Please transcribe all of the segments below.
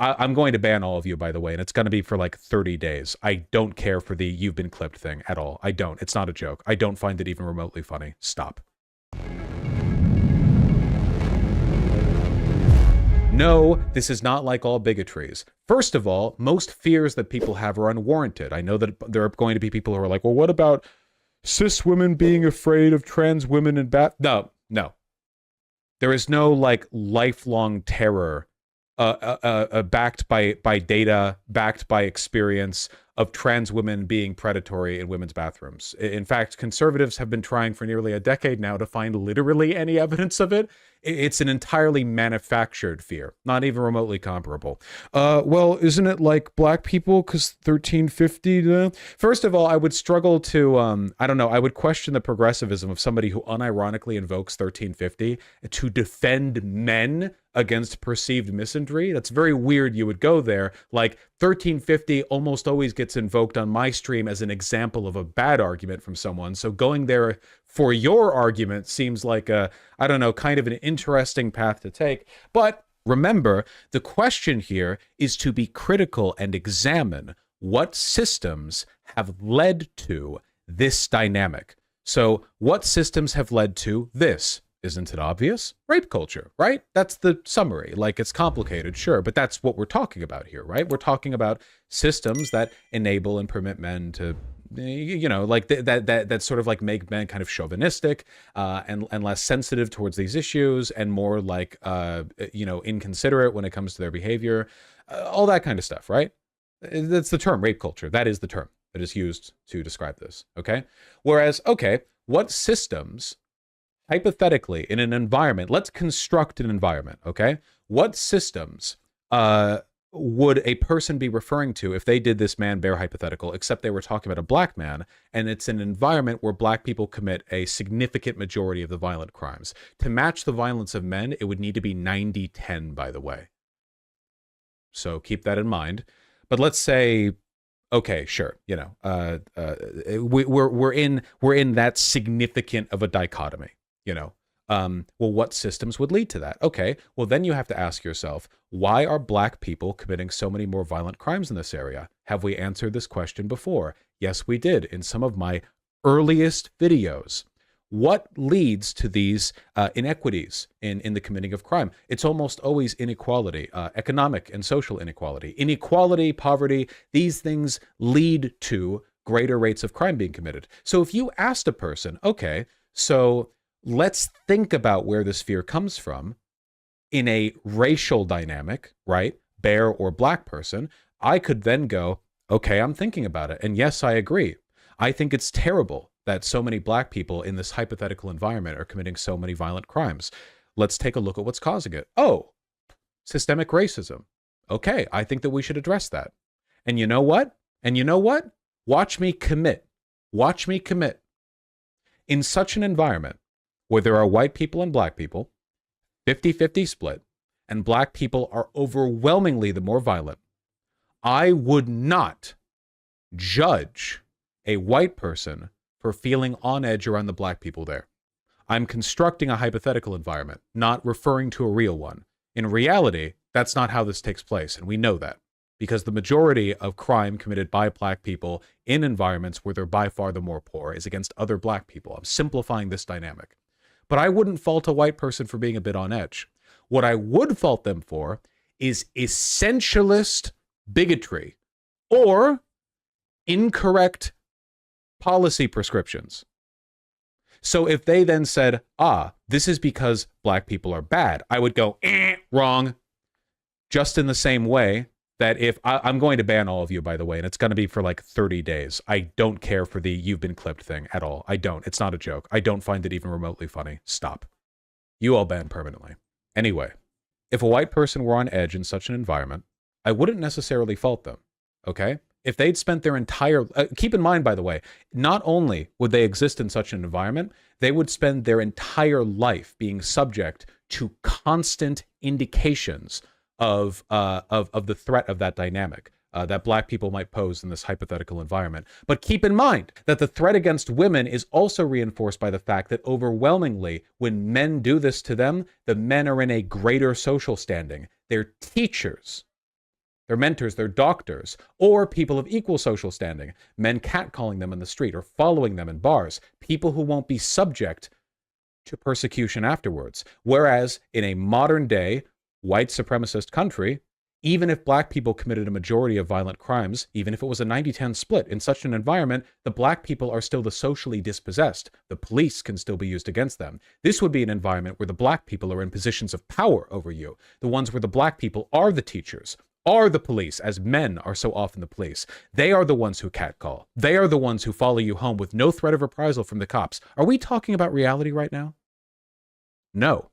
I'm going to ban all of you, by the way, and it's going to be for like 30 days. I don't care for the you've been clipped thing at all. I don't. It's not a joke. I don't find it even remotely funny. Stop. No, this is not like all bigotries. First of all, most fears that people have are unwarranted. I know that there are going to be people who are like, well, what about cis women being afraid of trans women and No, no. There is no like lifelong terror backed by data, backed by experience of trans women being predatory in women's bathrooms. In fact, conservatives have been trying for nearly a decade now to find literally any evidence of it. It's an entirely manufactured fear, not even remotely comparable. Well, isn't it like black people because 1350? First of all, I would struggle to, I don't know, I would question the progressivism of somebody who unironically invokes 1350 to defend men against perceived misandry. That's very weird you would go there. Like 1350 almost always gets invoked on my stream as an example of a bad argument from someone. So going there for your argument seems like a, I don't know, kind of an interesting path to take. But remember, the question here is to be critical and examine what systems have led to this dynamic. So what systems have led to this? Isn't it obvious? Rape culture, right? That's the summary. Like, it's complicated, sure, but that's what we're talking about here, right? We're talking about systems that enable and permit men to, you know, like that sort of like make men kind of chauvinistic and less sensitive towards these issues and more like, you know, inconsiderate when it comes to their behavior, all that kind of stuff, right? That's the term, rape culture. That is the term that is used to describe this, okay? Whereas, okay, what systems, hypothetically, in an environment, let's construct an environment, okay? What systems would a person be referring to if they did this man bear hypothetical, except they were talking about a black man, and it's an environment where black people commit a significant majority of the violent crimes? To match the violence of men, it would need to be 90-10, by the way. So keep that in mind. But let's say, okay, sure, you know, we're in that significant of a dichotomy. You know, well, what systems would lead to that? Okay, well, then you have to ask yourself, why are black people committing so many more violent crimes in this area? Have we answered this question before? Yes, we did in some of my earliest videos. What leads to these inequities in the committing of crime? It's almost always inequality, economic and social inequality. Inequality, poverty, these things lead to greater rates of crime being committed. So if you asked a person, okay, so let's think about where this fear comes from in a racial dynamic, right? Bear or black person. I could then go, okay, I'm thinking about it. And yes, I agree. I think it's terrible that so many black people in this hypothetical environment are committing so many violent crimes. Let's take a look at what's causing it. Oh, systemic racism. Okay, I think that we should address that. And you know what? Watch me commit. Watch me commit. In such an environment, where there are white people and black people, 50-50 split, and black people are overwhelmingly the more violent, I would not judge a white person for feeling on edge around the black people there. I'm constructing a hypothetical environment, not referring to a real one. In reality, that's not how this takes place, and we know that, because the majority of crime committed by black people in environments where they're by far the more poor is against other black people. I'm simplifying this dynamic. But I wouldn't fault a white person for being a bit on edge. What I would fault them for is essentialist bigotry or incorrect policy prescriptions. So if they then said, this is because black people are bad, I would go, wrong. Just in the same way that if I'm going to ban all of you, by the way, and it's going to be for like 30 days. I don't care for the you've been clipped thing at all. I don't. It's not a joke. I don't find it even remotely funny. Stop. You all banned permanently. Anyway, if a white person were on edge in such an environment, I wouldn't necessarily fault them, okay? If they'd spent their entire... keep in mind, by the way, not only would they exist in such an environment, they would spend their entire life being subject to constant indications of the threat of that dynamic that black people might pose in this hypothetical environment. But keep in mind that the threat against women is also reinforced by the fact that overwhelmingly, when men do this to them, the men are in a greater social standing. They're teachers. their mentors, their doctors, or people of equal social standing, men catcalling them in the street or following them in bars, people who won't be subject to persecution afterwards. Whereas in a modern day, white supremacist country, even if black people committed a majority of violent crimes, even if it was a 90-10 split, in such an environment, the black people are still the socially dispossessed. The police can still be used against them. This would be an environment where the black people are in positions of power over you, the ones where the black people are the teachers, are the police, as men are so often the police. They are the ones who catcall. They are the ones who follow you home with no threat of reprisal from the cops. Are we talking about reality right now? No.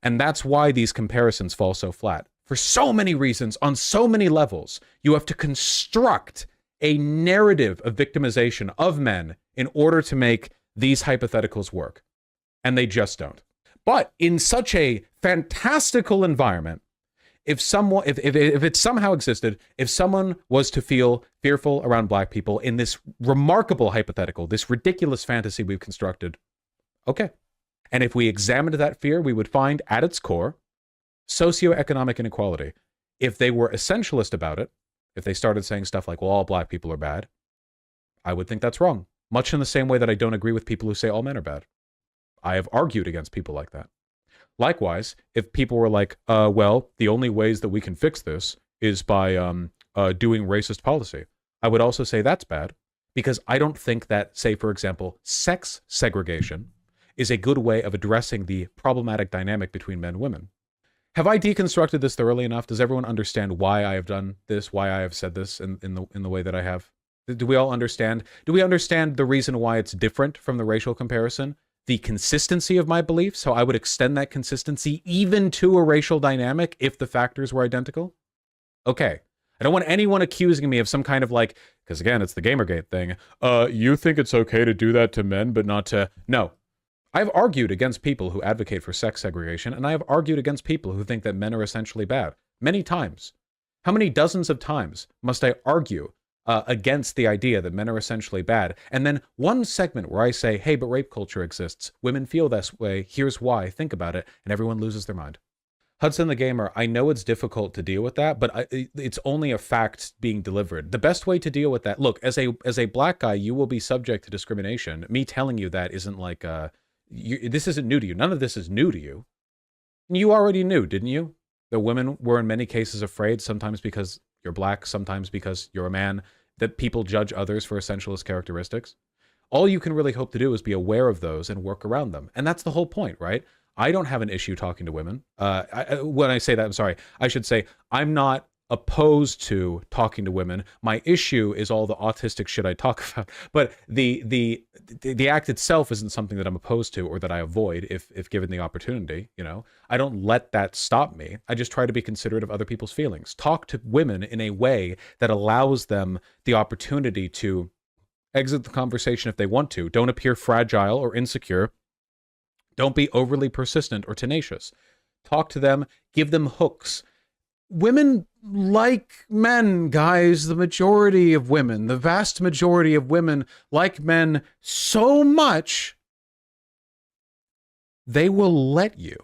And that's why these comparisons fall so flat. For so many reasons, on so many levels, you have to construct a narrative of victimization of men in order to make these hypotheticals work. And they just don't. But in such a fantastical environment, if it somehow existed, if someone was to feel fearful around black people in this remarkable hypothetical, this ridiculous fantasy we've constructed, okay. And if we examined that fear, we would find at its core socioeconomic inequality. If they were essentialist about it, if they started saying stuff like, well, all black people are bad, I would think that's wrong. Much in the same way that I don't agree with people who say all men are bad. I have argued against people like that. Likewise, if people were like, well, the only ways that we can fix this is by doing racist policy, I would also say that's bad, because I don't think that, say, for example, sex segregation is a good way of addressing the problematic dynamic between men and women. Have I deconstructed this thoroughly enough? Does everyone understand why I have done this, why I have said this in the way that I have? Do we all understand? Do we understand the reason why it's different from the racial comparison? The consistency of my beliefs, so I would extend that consistency even to a racial dynamic if the factors were identical? Okay. I don't want anyone accusing me of some kind of like, because again, it's the Gamergate thing. You think it's okay to do that to men, but not to... No. I've argued against people who advocate for sex segregation, and I have argued against people who think that men are essentially bad. Many times. How many dozens of times must I argue against the idea that men are essentially bad? And then one segment where I say, hey, but rape culture exists. Women feel this way. Here's why. Think about it. And everyone loses their mind. Hudson the Gamer, I know it's difficult to deal with that, but it's only a fact being delivered. The best way to deal with that, look, as a black guy, you will be subject to discrimination. Me telling you that isn't like... this isn't new to you. None of this is new to you. You already knew, didn't you? That women were in many cases afraid, sometimes because you're black, sometimes because you're a man, that people judge others for essentialist characteristics. All you can really hope to do is be aware of those and work around them. And that's the whole point, right? I don't have an issue talking to women. When I say that, I'm sorry. I should say I'm not opposed to talking to women. My issue is all the autistic shit I talk about. But the act itself isn't something that I'm opposed to or that I avoid if given the opportunity, you know. I don't let that stop me. I just try to be considerate of other people's feelings. Talk to women in a way that allows them the opportunity to exit the conversation if they want to. Don't appear fragile or insecure. Don't be overly persistent or tenacious. Talk to them, give them hooks. Women like men, guys. The majority of women, the vast majority of women like men so much, they will let you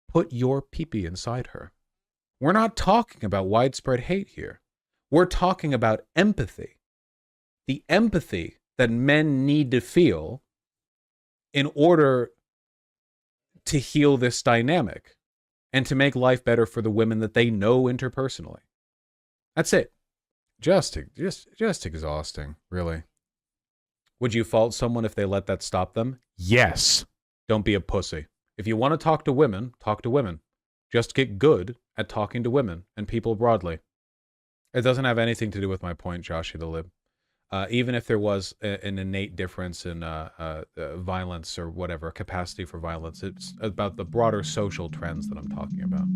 put your pee-pee inside her. We're not talking about widespread hate here. We're talking about empathy. The empathy that men need to feel in order to heal this dynamic and to make life better for the women that they know interpersonally. That's it. Just exhausting, really. Would you fault someone if they let that stop them? Yes. Don't be a pussy. If you want to talk to women, talk to women. Just get good at talking to women and people broadly. It doesn't have anything to do with my point, Joshy the Lib. Even if there was an innate difference in violence or whatever, capacity for violence, it's about the broader social trends that I'm talking about.